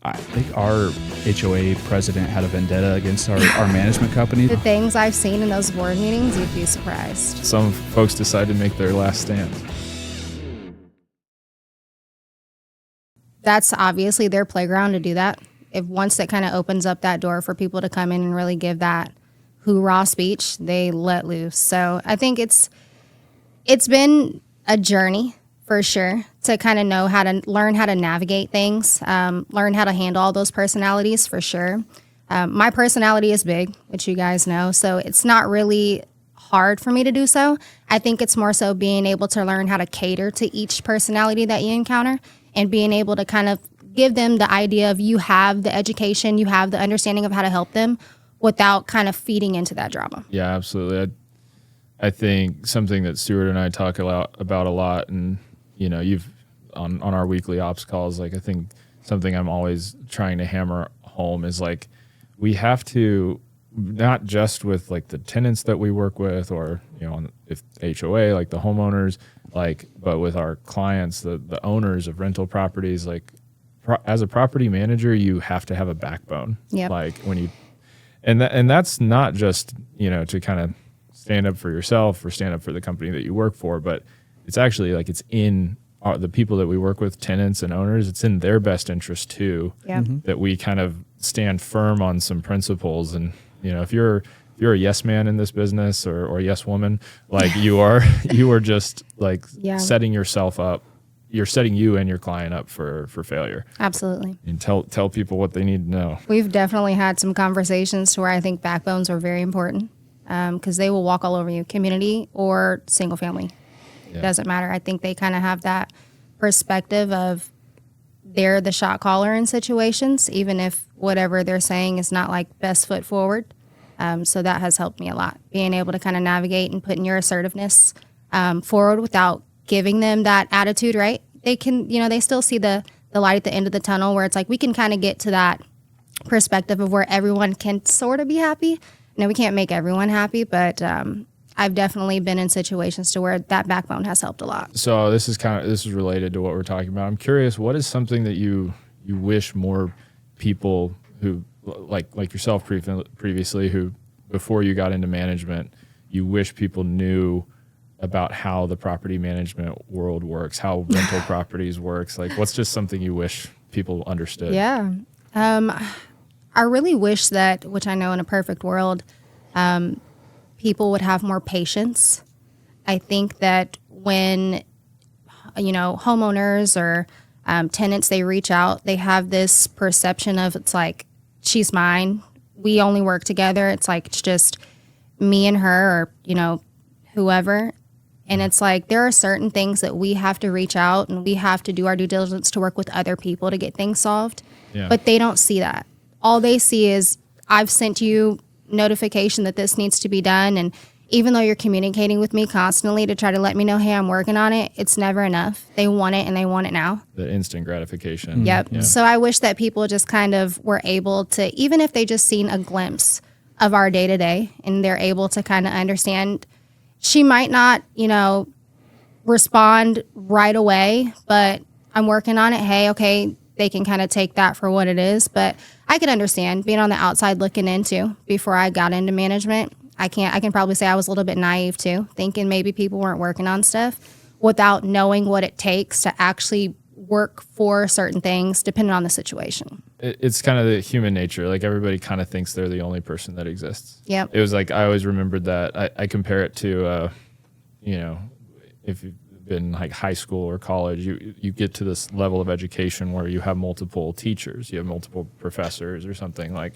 I think our HOA president had a vendetta against our management company. The things I've seen in those board meetings, you'd be surprised. Some folks decide to make their last stand. That's obviously their playground to do that. If once that kind of opens up that door for people to come in and really give that hoorah speech, they let loose. So I think it's been a journey for sure to kind of know how to learn how to navigate things, learn how to handle all those personalities for sure. My personality is big, which you guys know, so it's not really hard for me to do so. I think it's more so being able to learn how to cater to each personality that you encounter and being able to kind of give them the idea of you have the education, you have the understanding of how to help them without kind of feeding into that drama. Yeah, absolutely. I think something that Stuart and I talk about a lot, and you've on our weekly ops calls, like I think something I'm always trying to hammer home is like we have to, not just with like the tenants that we work with, or if HOA, like the homeowners, but with our clients, the owners of rental properties, like as a property manager, you have to have a backbone. Yep. Like when you, and that's not just to kind of stand up for yourself or stand up for the company that you work for, but it's actually like it's in the people that we work with, tenants and owners, it's in their best interest too, that we kind of stand firm on some principles. And if you're a yes man in this business or a yes woman, like you are just like setting yourself up. You're setting you and your client up for failure. Absolutely. And tell people what they need to know. We've definitely had some conversations to where I think backbones are very important because they will walk all over you, community or single family. It doesn't matter. I think they kind of have that perspective of they're the shot caller in situations, even if whatever they're saying is not like best foot forward. So that has helped me a lot, being able to kind of navigate and putting your assertiveness forward without giving them that attitude, right? They can, they still see the light at the end of the tunnel where it's like we can kind of get to that perspective of where everyone can sort of be happy. We can't make everyone happy, but I've definitely been in situations to where that backbone has helped a lot. So this is related to what we're talking about. I'm curious, what is something that you wish more people who like yourself previously, who before you got into management, you wish people knew about how the property management world works, how rental properties works? Like, what's just something you wish people understood? Yeah. I really wish that, which I know in a perfect world, people would have more patience. I think that when, homeowners or tenants, they reach out, they have this perception of it's like, she's mine. We only work together. It's like, it's just me and her or, whoever. And it's like there are certain things that we have to reach out and we have to do our due diligence to work with other people to get things solved. Yeah. But they don't see that. All they see is I've sent you notification that this needs to be done. And even though you're communicating with me constantly to try to let me know, hey, I'm working on it, it's never enough. They want it and they want it now. The instant gratification. Yep. Yeah. So I wish that people just kind of were able to, even if they just seen a glimpse of our day to day and they're able to kind of understand. She might not, respond right away, but I'm working on it. Hey, okay, they can kind of take that for what it is. But I can understand being on the outside looking into before I got into management. I can probably say I was a little bit naive too, thinking maybe people weren't working on stuff without knowing what it takes to actually work for certain things depending on the situation. It's kind of the human nature. Like everybody kind of thinks they're the only person that exists. Yep. It was like, I always remembered that. I compare it to, if you've been like high school or college, you get to this level of education where you have multiple teachers, you have multiple professors or something. Like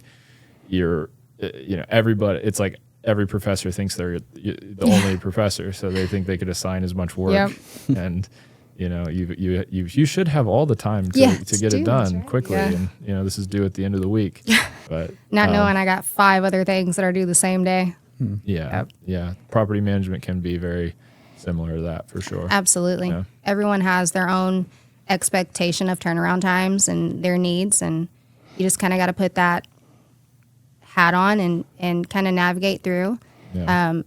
everybody, it's like every professor thinks they're the only professor. So they think they could assign as much work. Yep. And you should have all the time to get it done quickly. Yeah. And, this is due at the end of the week. But not knowing I got 5 other things that are due the same day. Yeah. Yep. Yeah. Property management can be very similar to that for sure. Absolutely. Yeah. Everyone has their own expectation of turnaround times and their needs. And you just kind of got to put that hat on and kind of navigate through. Yeah.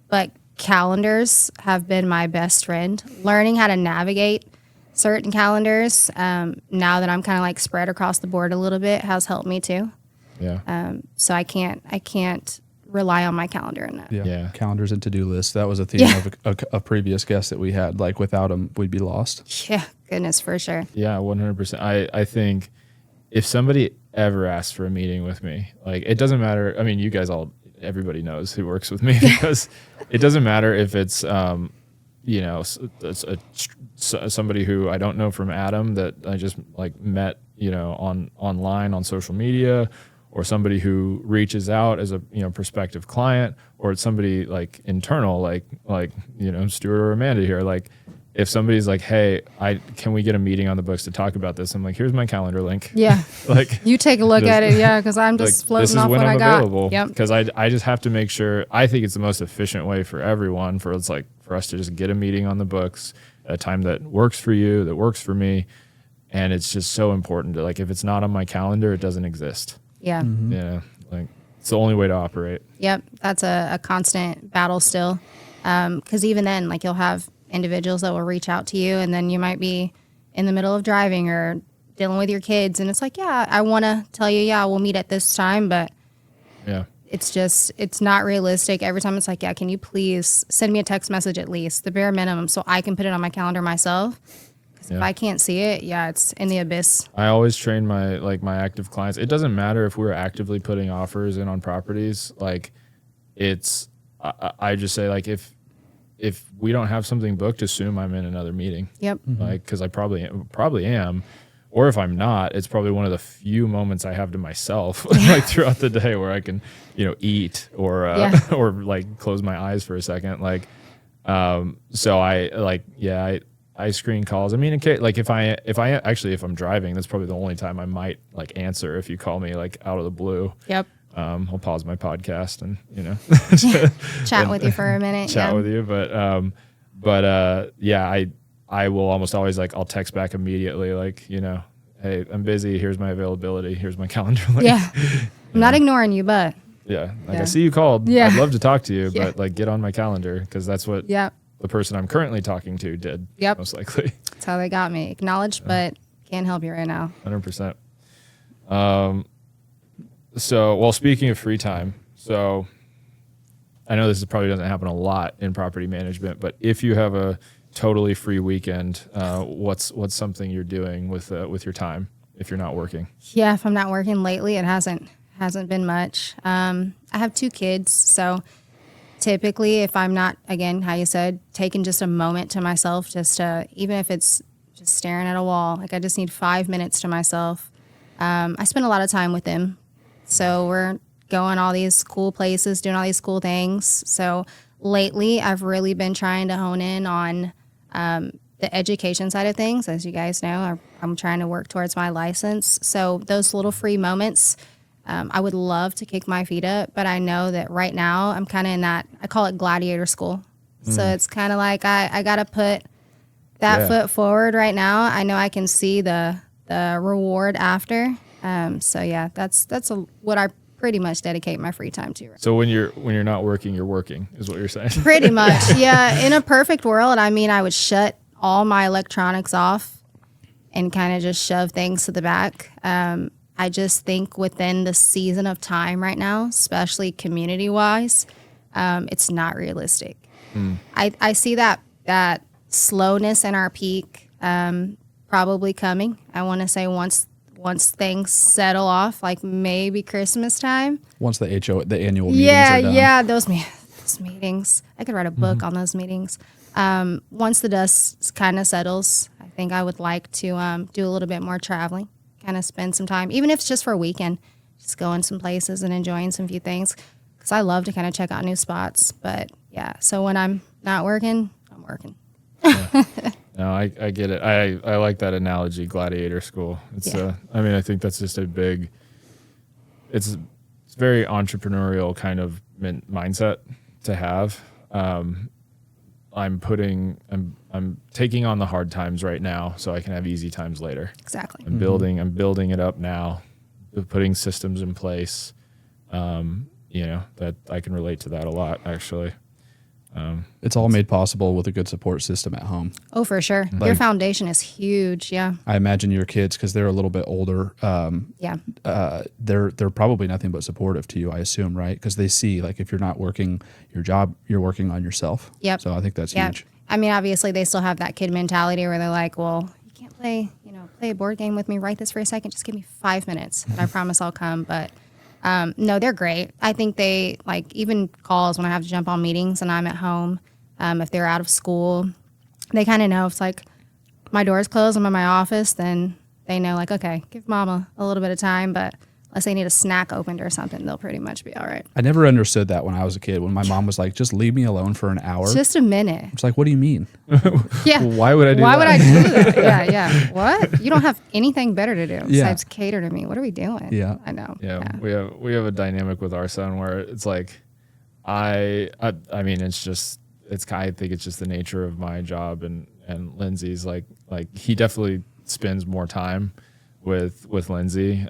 But calendars have been my best friend. Learning how to navigate certain calendars, now that I'm kind of like spread across the board a little bit, has helped me too. Yeah. So I can't rely on my calendar in that. Yeah. Calendars and to-do lists. That was a theme Yeah. of a previous guest that we had. Like without them, we'd be lost. Yeah, goodness, for sure. Yeah, 100%. I think if somebody ever asks for a meeting with me, like it doesn't matter. I mean, you guys everybody knows who works with me because it doesn't matter if it's, somebody who I don't know from Adam that I just like met, online on social media, or somebody who reaches out as a prospective client, or it's somebody like internal, like Stuart or Amanda here. Like if somebody's like, hey, can we get a meeting on the books to talk about this? I'm like, here's my calendar link. Yeah. Like You take a look at it, yeah, because I'm just floating off what I got. Available. Yep. Because I just have to make sure. I think it's the most efficient way for everyone for us to just get a meeting on the books at a time that works for you, that works for me, and it's just so important to, like, if it's not on my calendar, it doesn't exist. Yeah. Yeah, like it's the only way to operate. Yep. That's a constant battle still. Because even then, like, you'll have individuals that will reach out to you, and then you might be in the middle of driving or dealing with your kids, and it's like, yeah, I want to tell you, yeah, we'll meet at this time, but Yeah. it's not realistic. Every time it's like, yeah, can you please send me a text message at least, the bare minimum, so I can put it on my calendar myself. Because if I can't see it, yeah, it's in the abyss. I always train my active clients. It doesn't matter if we're actively putting offers in on properties. Like I just say, like, if we don't have something booked, assume I'm in another meeting. Yep. Like, because I probably am, or if I'm not, it's probably one of the few moments I have to myself, like throughout the day, where I can, eat or or like close my eyes for a second. Like, so I screen calls. I mean, like if I'm driving, that's probably the only time I might like answer if you call me like out of the blue. Yep. I'll pause my podcast and Chat with you for a minute. chat with you. But I will almost always, like, I'll text back immediately, like, hey, I'm busy. Here's my availability. Here's my calendar link. Yeah. I'm not ignoring you, but Yeah. Like, I see you called. Yeah. I'd love to talk to you, Yeah. but like, get on my calendar, because that's what the person I'm currently talking to did. Yep. Most likely. that's how they got me. Acknowledged, but can't help you right now. 100%. So, well, speaking of free time, so I know this probably doesn't happen a lot in property management, but if you have a totally free weekend, what's something you're doing with your time if you're not working? Yeah, if I'm not working lately, it hasn't been much. I have 2 kids, so typically if I'm not, again, how you said, taking just a moment to myself, just to, even if it's just staring at a wall, like I just need 5 minutes to myself. I spend a lot of time with them. So we're going all these cool places, doing all these cool things. So lately I've really been trying to hone in on the education side of things. As you guys know, I'm trying to work towards my license. So those little free moments, I would love to kick my feet up, but I know that right now I'm kind of in that, I call it gladiator school. So it's kind of like I got to put that foot forward right now. I know I can see the reward after. So yeah, that's what I pretty much dedicate my free time to. So when you're not working, you're working, is what you're saying. Pretty much, yeah. In a perfect world, I mean, I would shut all my electronics off and kind of just shove things to the back. I just think within the season of time right now, especially community-wise, it's not realistic. I see that slowness in our peak probably coming. I want to say once things settle off, like maybe Christmas time. Once the annual meetings are done. Yeah, those meetings. I could write a book on those meetings. Once the dust kind of settles, I think I would like to do a little bit more traveling, kind of spend some time, even if it's just for a weekend, just going some places and enjoying some few things, because I love to kind of check out new spots. But yeah, so when I'm not working, I'm working. No, I get it. I like that analogy, gladiator school. It's I mean, I think that's just it's very entrepreneurial kind of mindset to have. I'm taking on the hard times right now so I can have easy times later. Exactly. I'm building it up now, putting systems in place. That I can relate to that a lot, actually. It's all made possible with a good support system at home. Oh, for sure. Your foundation is huge. Yeah. I imagine your kids, because they're a little bit older, Yeah. they're probably nothing but supportive to you, I assume, right? Because they see, like, if you're not working your job, you're working on yourself. Yep. So I think that's Yeah. huge. I mean, obviously they still have that kid mentality where they're like, well, you can't play a board game with me. Write this for a second. Just give me 5 minutes and I promise I'll come. But no, they're great. I think they, like, even calls when I have to jump on meetings and I'm at home, if they're out of school, they kind of know if it's like my door's closed, I'm in my office, then they know, like, okay, give mama a little bit of time, but unless they need a snack opened or something, they'll pretty much be all right. I never understood that when I was a kid, when my mom was like, just leave me alone for an hour. Just a minute. It's like, what do you mean? Yeah. Why would I do that? Why would I do that? Yeah, yeah. What? You don't have anything better to do besides cater to me. What are we doing? Yeah. I know. Yeah, we have a dynamic with our son where it's like, I mean, I think it's just the nature of my job, and Lindsay's like he definitely spends more time with Lindsay,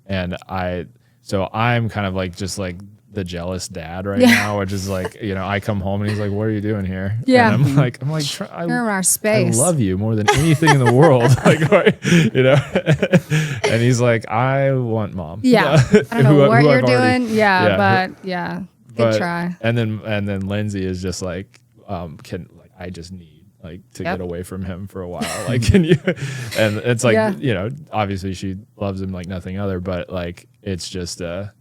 and I'm kind of like just like the jealous dad right now, which is like, I come home and he's like, what are you doing here? Yeah. And I'm like, You're in our space. I love you more than anything in the world. And he's like, I want mom. Yeah. I don't know what you're doing. Good But try. And then Lindsay is just like, I just need to get away from him for a while. Like, can you? And it's like, obviously she loves him like nothing other, but like, it's just,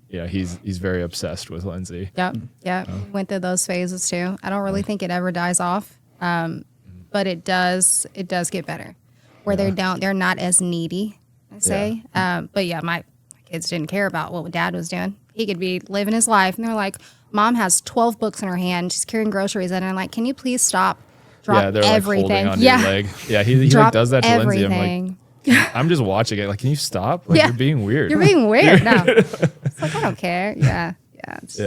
he's very obsessed with Lindsay. Yep. Yeah. Went through those phases too. I don't really think it ever dies off. But it does get better where they're not as needy, I'd say. But yeah, my kids didn't care about what dad was doing. He could be living his life and they're like, mom has 12 books in her hand. She's carrying groceries in. And I'm like, can you please stop? Drop they're everything. Like holding onto your leg. Yeah, he like does that to everything. Lindsay. I'm like, I'm just watching it. Like, can you stop? Like, you're being weird. You're being weird. No, it's like, I don't care. Yeah. It's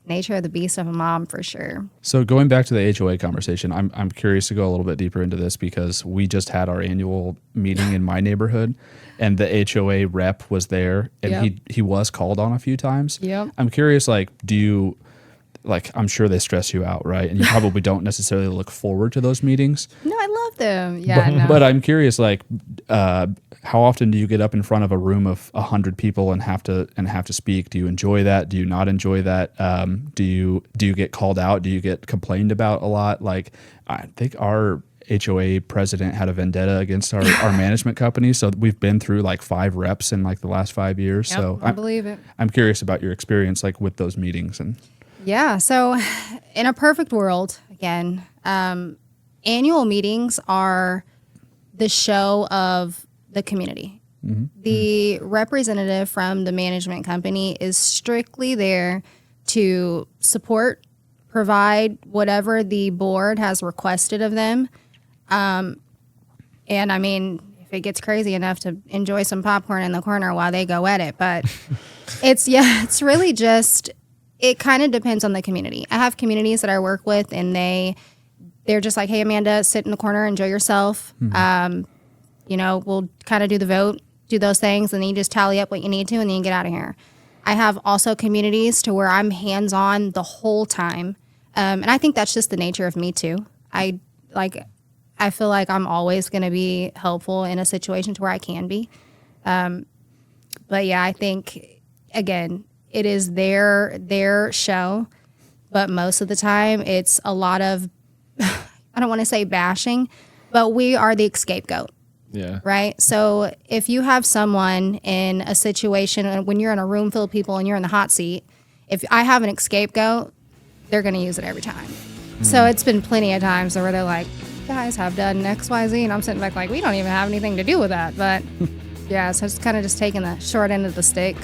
nature of the beast of a mom for sure. So going back to the HOA conversation, I'm curious to go a little bit deeper into this because we just had our annual meeting in my neighborhood, and the HOA rep was there, and he was called on a few times. Yep. I'm curious, like, I'm sure they stress you out, right? And you probably don't necessarily look forward to those meetings. No, I love them. Yeah, but I'm curious, like, how often do you get up in front of a room of 100 people and have to speak? Do you enjoy that? Do you not enjoy that? Do you get called out? Do you get complained about a lot? Like, I think our HOA president had a vendetta against our management company. So we've been through like 5 reps in like the last 5 years. Yep, so I believe it. I'm curious about your experience like with those meetings. And yeah, so in a perfect world, again, annual meetings are the show of the community. Mm-hmm. The representative from the management company is strictly there to support, provide whatever the board has requested of them. And I mean, if it gets crazy enough to enjoy some popcorn in the corner while they go at it, but it's really just, it kind of depends on the community. I have communities that I work with and they're just like, hey, Amanda, sit in the corner, enjoy yourself. Mm-hmm. We'll kind of do the vote, do those things, and then you just tally up what you need to, and then you get out of here. I have also communities to where I'm hands-on the whole time. And I think that's just the nature of me too. I feel like I'm always going to be helpful in a situation to where I can be. But yeah, I think, again, it is their show, but most of the time it's a lot of, I don't want to say bashing, but we are the scapegoat. Yeah. Right? So if you have someone in a situation when you're in a room full of people and you're in the hot seat, if I have an scapegoat, they're going to use it every time. So it's been plenty of times where they're like, you guys have done X, Y, Z, and I'm sitting back like, we don't even have anything to do with that. But yeah, so it's kind of just taking the short end of the stick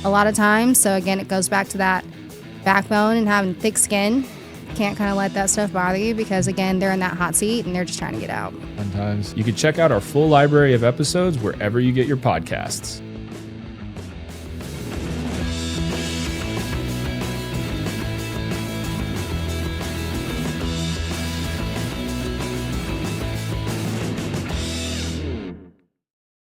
a lot of times. So again, it goes back to that backbone and having thick skin. Can't kind of let that stuff bother you because, again, they're in that hot seat and they're just trying to get out. Sometimes. You can check out our full library of episodes wherever you get your podcasts.